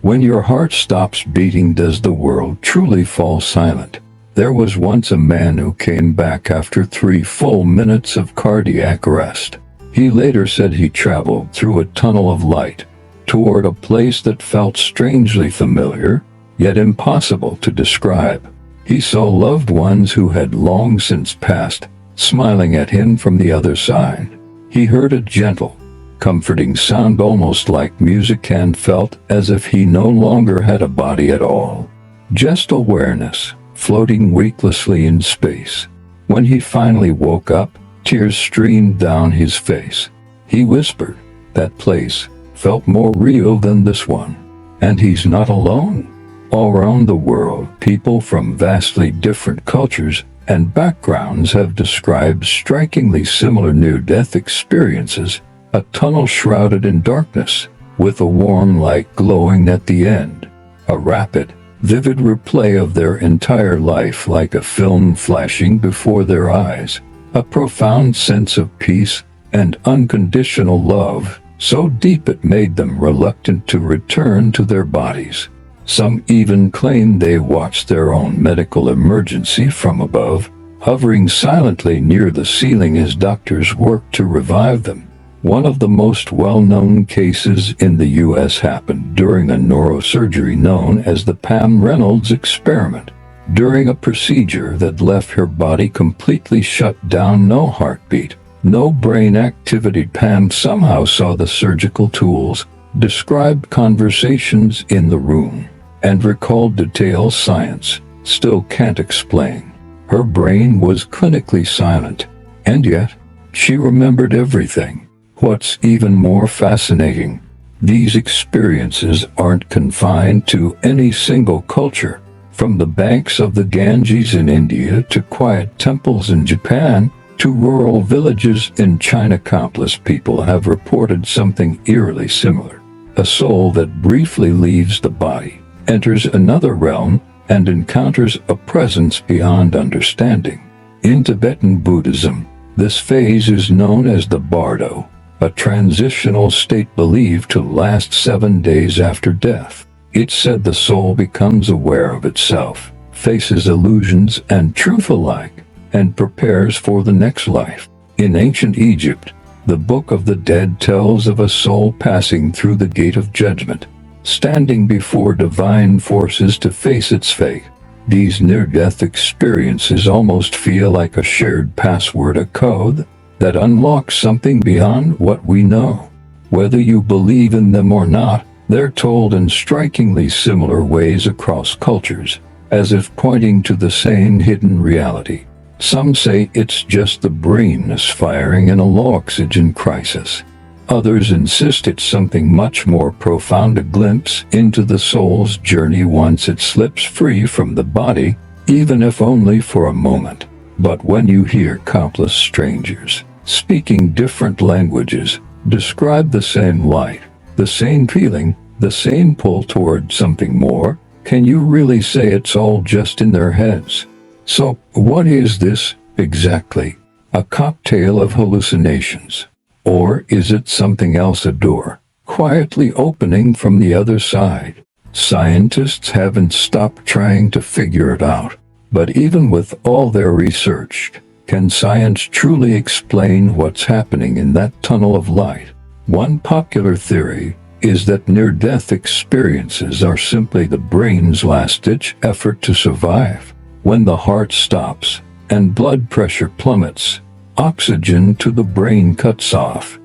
When your heart stops beating, does the world truly fall silent? There was once a man who came back after 3 full minutes of cardiac arrest. He later said he traveled through a tunnel of light toward a place that felt strangely familiar, yet impossible to describe. He saw loved ones who had long since passed, smiling at him from the other side. He heard a gentle, comforting sound almost like music and felt as if he no longer had a body at all. Just awareness, floating weightlessly in space. When he finally woke up, tears streamed down his face. He whispered, "That place felt more real than this one." And he's not alone. All around the world, people from vastly different cultures and backgrounds have described strikingly similar near-death experiences, a tunnel shrouded in darkness, with a warm light glowing at the end. A rapid, vivid replay of their entire life like a film flashing before their eyes. A profound sense of peace and unconditional love, so deep it made them reluctant to return to their bodies. Some even claim they watched their own medical emergency from above, hovering silently near the ceiling as doctors worked to revive them. One of the most well-known cases in the U.S. happened during a neurosurgery known as the Pam Reynolds experiment. During a procedure that left her body completely shut down, no heartbeat, no brain activity, Pam somehow saw the surgical tools, described conversations in the room, and recalled details science still can't explain. Her brain was clinically silent, and yet she remembered everything. What's even more fascinating, these experiences aren't confined to any single culture. From the banks of the Ganges in India to quiet temples in Japan to rural villages in China, countless people have reported something eerily similar. A soul that briefly leaves the body, enters another realm, and encounters a presence beyond understanding. In Tibetan Buddhism, this phase is known as the bardo, a transitional state believed to last 7 days after death. It's said the soul becomes aware of itself, faces illusions and truth alike, and prepares for the next life. In ancient Egypt, the Book of the Dead tells of a soul passing through the gate of judgment, standing before divine forces to face its fate. These near-death experiences almost feel like a shared password, a code that unlocks something beyond what we know. Whether you believe in them or not, they're told in strikingly similar ways across cultures, as if pointing to the same hidden reality. Some say it's just the brain misfiring in a low oxygen crisis. Others insist it's something much more profound, a glimpse into the soul's journey once it slips free from the body, even if only for a moment. But when you hear countless strangers, speaking different languages, describe the same light, the same feeling, the same pull toward something more, can you really say it's all just in their heads? So, what is this exactly? A cocktail of hallucinations? Or is it something else, a door quietly opening from the other side? Scientists haven't stopped trying to figure it out. But even with all their research, can science truly explain what's happening in that tunnel of light? One popular theory is that near-death experiences are simply the brain's last-ditch effort to survive. When the heart stops and blood pressure plummets, oxygen to the brain cuts off,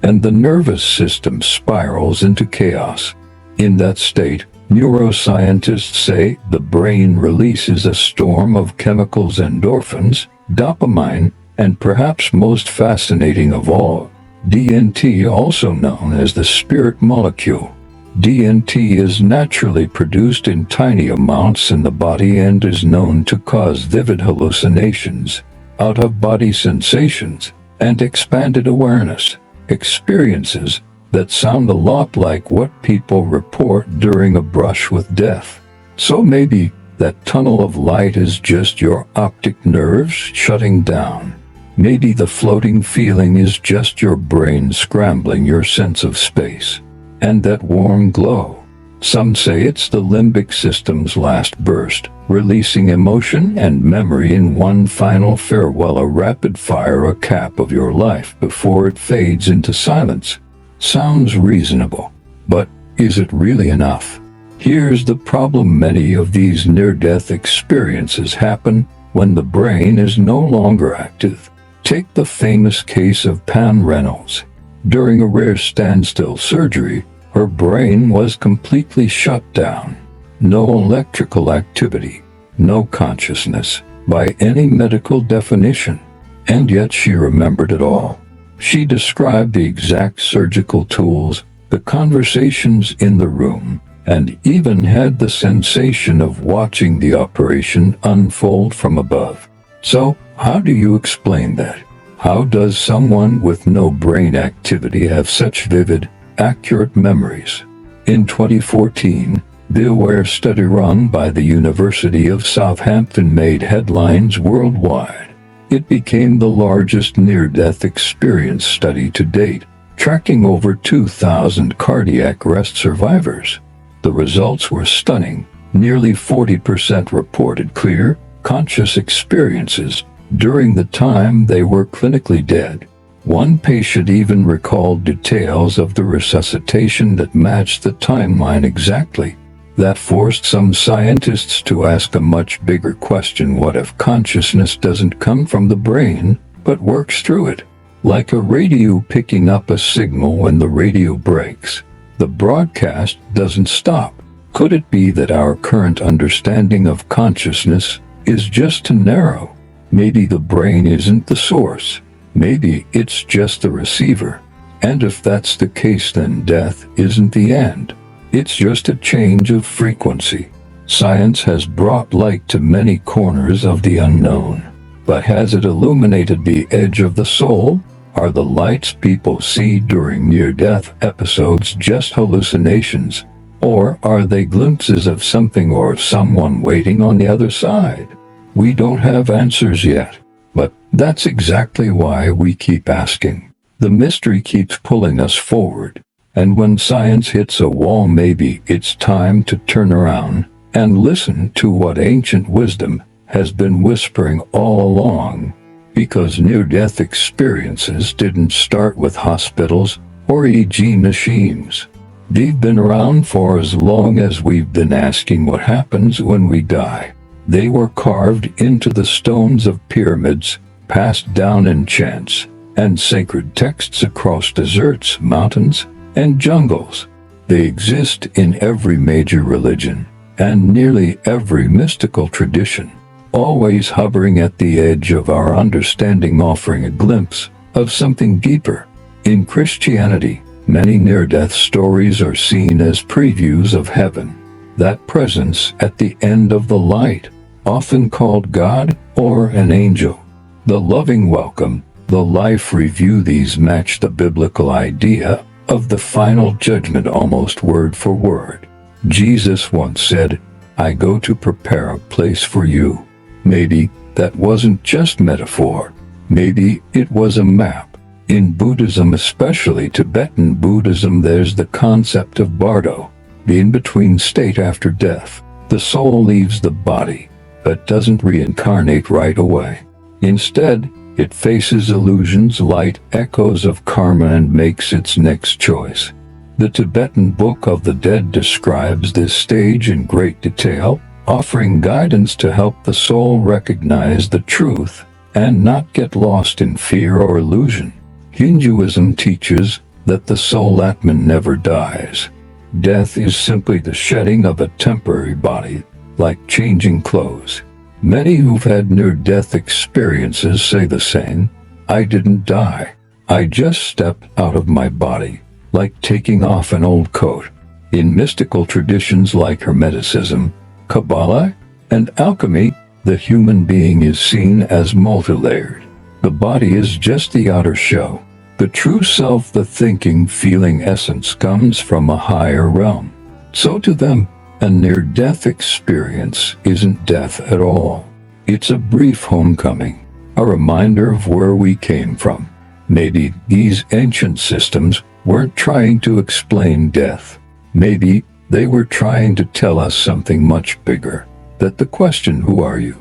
and the nervous system spirals into chaos. In that state, neuroscientists say the brain releases a storm of chemicals, endorphins, dopamine, and perhaps most fascinating of all, DNT, also known as the spirit molecule. DNT is naturally produced in tiny amounts in the body and is known to cause vivid hallucinations, out-of-body sensations, and expanded awareness, experiences that sound a lot like what people report during a brush with death. So maybe that tunnel of light is just your optic nerves shutting down. Maybe the floating feeling is just your brain scrambling your sense of space. And that warm glow, Some say it's the limbic system's last burst, releasing emotion and memory in one final farewell, a rapid-fire recap of your life before it fades into silence. Sounds reasonable, but is it really enough? Here's the problem: many of these near-death experiences happen when the brain is no longer active. Take the famous case of Pam Reynolds. During a rare standstill surgery, her brain was completely shut down. No electrical activity, no consciousness, by any medical definition. And yet she remembered it all. She described the exact surgical tools, the conversations in the room, and even had the sensation of watching the operation unfold from above. So, how do you explain that? How does someone with no brain activity have such vivid, accurate memories? In 2014, the AWARE study run by the University of Southampton made headlines worldwide. It became the largest near-death experience study to date, tracking over 2,000 cardiac arrest survivors. The results were stunning. Nearly 40% reported clear, conscious experiences during the time they were clinically dead. One patient even recalled details of the resuscitation that matched the timeline exactly. That forced some scientists to ask a much bigger question: what if consciousness doesn't come from the brain, but works through it? Like a radio picking up a signal when the radio breaks, the broadcast doesn't stop. Could it be that our current understanding of consciousness is just too narrow? Maybe the brain isn't the source. Maybe it's just the receiver. And if that's the case, then death isn't the end. It's just a change of frequency. Science has brought light to many corners of the unknown. But has it illuminated the edge of the soul? Are the lights people see during near-death episodes just hallucinations? Or are they glimpses of something or someone waiting on the other side? We don't have answers yet, but that's exactly why we keep asking. The mystery keeps pulling us forward, and when science hits a wall, maybe it's time to turn around and listen to what ancient wisdom has been whispering all along. Because near-death experiences didn't start with hospitals or EEG machines. They've been around for as long as we've been asking what happens when we die. They were carved into the stones of pyramids, passed down in chants and sacred texts across deserts, mountains, and jungles. They exist in every major religion and nearly every mystical tradition, always hovering at the edge of our understanding, offering a glimpse of something deeper. In Christianity, many near-death stories are seen as previews of heaven, that presence at the end of the light, often called God or an angel. The loving welcome, the life review, these match the biblical idea of the final judgment almost word for word. Jesus once said, "I go to prepare a place for you." Maybe that wasn't just metaphor. Maybe it was a map. In Buddhism, especially Tibetan Buddhism, there's the concept of bardo, the in-between state after death. The soul leaves the body, but doesn't reincarnate right away. Instead, it faces illusions, light, echoes of karma, and makes its next choice. The Tibetan Book of the Dead describes this stage in great detail, offering guidance to help the soul recognize the truth and not get lost in fear or illusion. Hinduism teaches that the soul Atman never dies. Death is simply the shedding of a temporary body, like changing clothes. Many who've had near-death experiences say the same. "I didn't die. I just stepped out of my body," like taking off an old coat. In mystical traditions like Hermeticism, Kabbalah, and alchemy, the human being is seen as multi-layered. The body is just the outer show. The true self, the thinking, feeling essence, comes from a higher realm. So to them, a near-death experience isn't death at all. It's a brief homecoming, a reminder of where we came from. Maybe these ancient systems weren't trying to explain death. Maybe They were trying to tell us something much bigger, that the question, "Who are you?"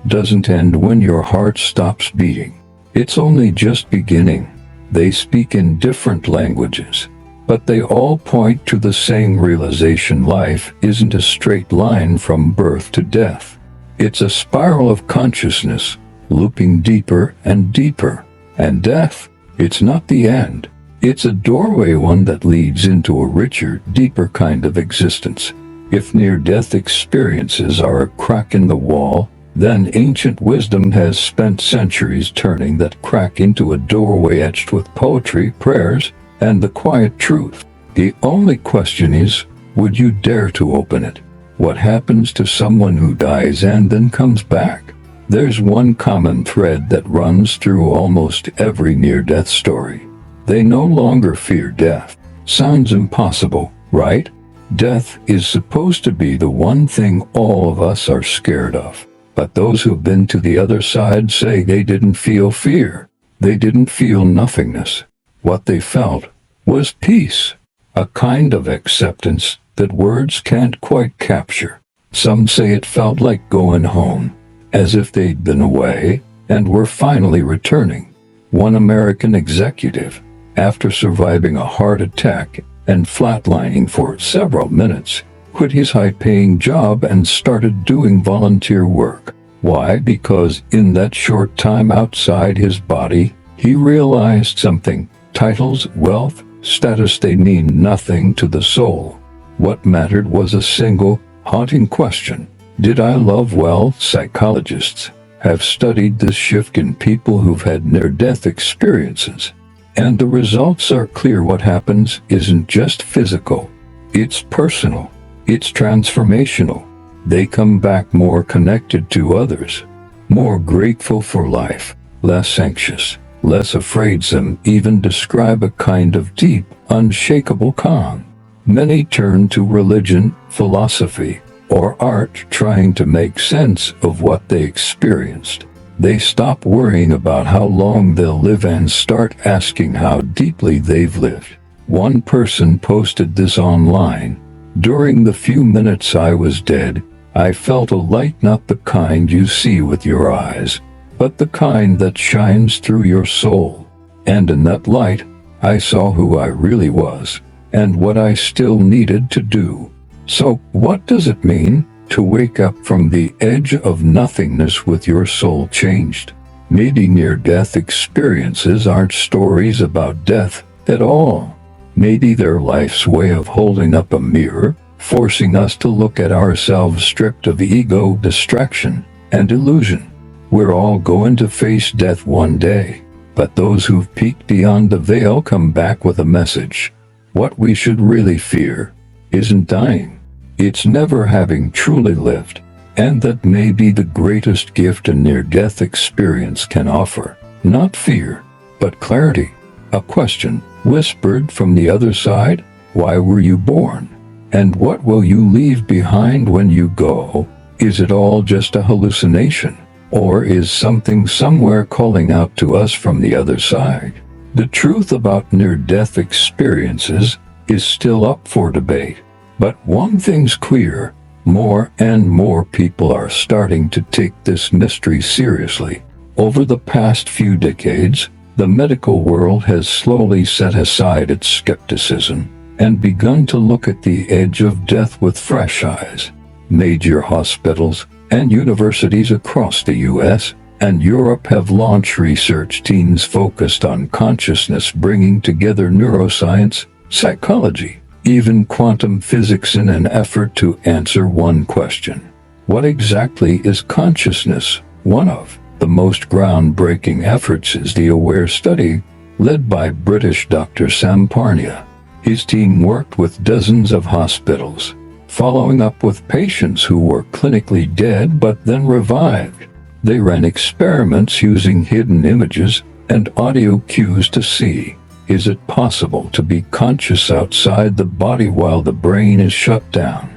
doesn't end when your heart stops beating. It's only just beginning. They speak in different languages, but they all point to the same realization: life isn't a straight line from birth to death. It's a spiral of consciousness, looping deeper and deeper. And death, it's not the end. It's a doorway, one that leads into a richer, deeper kind of existence. If near-death experiences are a crack in the wall, then ancient wisdom has spent centuries turning that crack into a doorway etched with poetry, prayers, and the quiet truth. The only question is, would you dare to open it? What happens to someone who dies and then comes back? There's one common thread that runs through almost every near-death story. They no longer fear death. Sounds impossible, right? Death is supposed to be the one thing all of us are scared of. But those who've been to the other side say they didn't feel fear. They didn't feel nothingness. What they felt was peace, a kind of acceptance that words can't quite capture. Some say it felt like going home, as if they'd been away and were finally returning. One American executive, after surviving a heart attack and flatlining for several minutes, quit his high-paying job and started doing volunteer work. Why? Because in that short time outside his body, he realized something. Titles, wealth, status, they mean nothing to the soul. What mattered was a single, haunting question. Did I love well? Psychologists have studied this shift in people who've had near-death experiences. And the results are clear. What happens isn't just physical. It's personal. It's transformational. They come back more connected to others, more grateful for life, less anxious, less afraid. Some even describe a kind of deep, unshakable calm. Many turn to religion, philosophy, or art, trying to make sense of what they experienced. They stop worrying about how long they'll live and start asking how deeply they've lived. One person posted this online. During the few minutes I was dead, I felt a light, not the kind you see with your eyes, but the kind that shines through your soul. And in that light, I saw who I really was, and what I still needed to do. So, what does it mean to wake up from the edge of nothingness with your soul changed? Maybe near-death experiences aren't stories about death at all. Maybe they're life's way of holding up a mirror, forcing us to look at ourselves stripped of ego, distraction, and illusion. We're all going to face death one day, but those who've peeked beyond the veil come back with a message. What we should really fear isn't dying. It's never having truly lived, and that may be the greatest gift a near-death experience can offer. Not fear, but clarity. A question whispered from the other side: why were you born? And what will you leave behind when you go? Is it all just a hallucination? Or is something somewhere calling out to us from the other side? The truth about near-death experiences is still up for debate. But one thing's clear: more and more people are starting to take this mystery seriously. Over the past few decades, the medical world has slowly set aside its skepticism and begun to look at the edge of death with fresh eyes. Major hospitals and universities across the US and Europe have launched research teams focused on consciousness, bringing together neuroscience, psychology, even quantum physics in an effort to answer one question: what exactly is consciousness? One of the most groundbreaking efforts is the AWARE study, led by British Dr. Sam Parnia. His team worked with dozens of hospitals, following up with patients who were clinically dead but then revived. They ran experiments using hidden images and audio cues to see, is it possible to be conscious outside the body while the brain is shut down?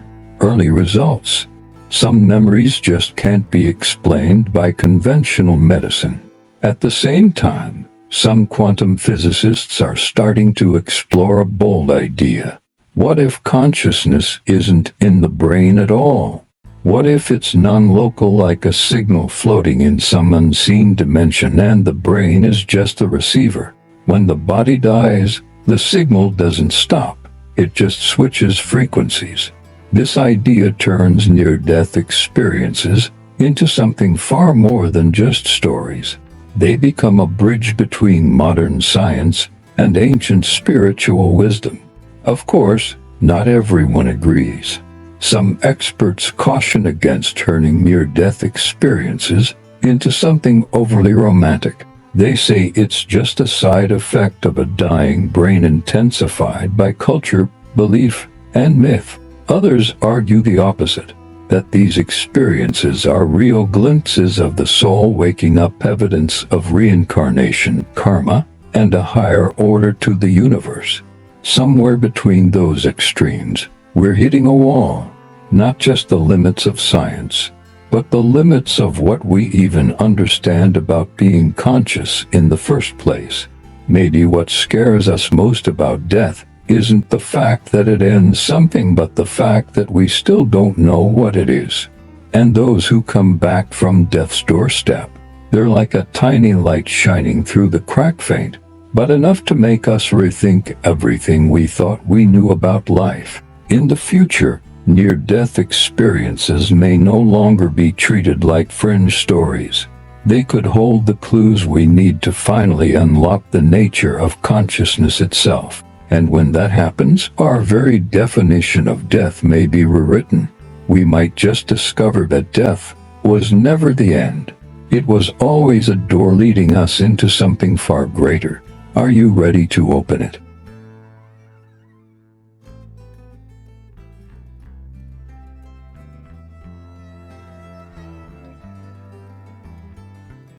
Early results: some memories just can't be explained by conventional medicine. At the same time, some quantum physicists are starting to explore a bold idea. What if consciousness isn't in the brain at all? What if it's non-local, like a signal floating in some unseen dimension, and the brain is just the receiver? When the body dies, the signal doesn't stop. It just switches frequencies. This idea turns near-death experiences into something far more than just stories. They become a bridge between modern science and ancient spiritual wisdom. Of course, not everyone agrees. Some experts caution against turning near-death experiences into something overly romantic. They say it's just a side effect of a dying brain intensified by culture, belief, and myth. Others argue the opposite, that these experiences are real glimpses of the soul waking up, evidence of reincarnation, karma, and a higher order to the universe. Somewhere between those extremes, we're hitting a wall. Not just the limits of science, but the limits of what we even understand about being conscious in the first place. Maybe what scares us most about death isn't the fact that it ends something, but the fact that we still don't know what it is. And those who come back from death's doorstep, they're like a tiny light shining through the crack, faint, but enough to make us rethink everything we thought we knew about life. In the future, near-death experiences may no longer be treated like fringe stories. They could hold the clues we need to finally unlock the nature of consciousness itself. And when that happens, our very definition of death may be rewritten. We might just discover that death was never the end. It was always a door leading us into something far greater. Are you ready to open it?